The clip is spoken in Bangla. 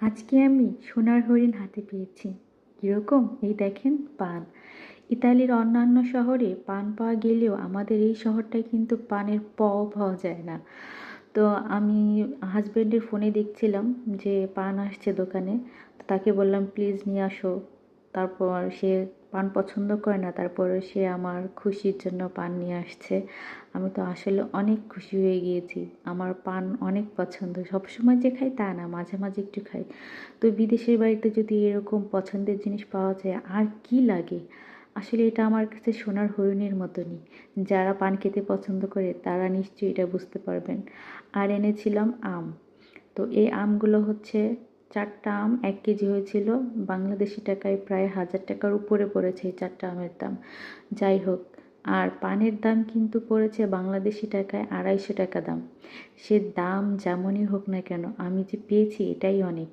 আজকে আমি সোনার হরিণ হাতে পেয়েছি। কীরকম? এই দেখেন পান। ইতালির অন্যান্য শহরে পান পাওয়া গেলেও আমাদের এই শহরটায় কিন্তু পানের পও পাওয়া যায় না। তো আমি হাজব্যান্ডের ফোনে দেখছিলাম যে পান আসছে দোকানে। তো তাকে বললাম প্লিজ নিয়ে আসো। তারপর সে পান পছন্দ করে না, তারপরে সে আমার খুশির জন্য পান নিয়ে আসছে। আমি তো আসলে অনেক খুশি হয়ে গিয়েছি। আমার পান অনেক পছন্দ, সবসময় যে খাই তা না, মাঝে মাঝে একটু খাই। তো বিদেশের বাড়িতে যদি এরকম পছন্দের জিনিস পাওয়া যায় আর কি লাগে। আসলে এটা আমার কাছে সোনার হরিণের মতনই। যারা পান খেতে পছন্দ করে তারা নিশ্চয়ই এটা বুঝতে পারবেন। আর এনেছিলাম আম। তো এই আমগুলো হচ্ছে 4টা আম 1 কেজি হয়েছিল। বাংলাদেশি টাকায় প্রায় 1000 টাকার উপরে পড়েছে এই 4টা আমের দাম। যাই হোক, আর পানের দাম কিন্তু পড়েছে বাংলাদেশি টাকায় 250 টাকা দাম। সে দাম যেমনই হোক না কেন, আমি যে পেয়েছি এটাই অনেক।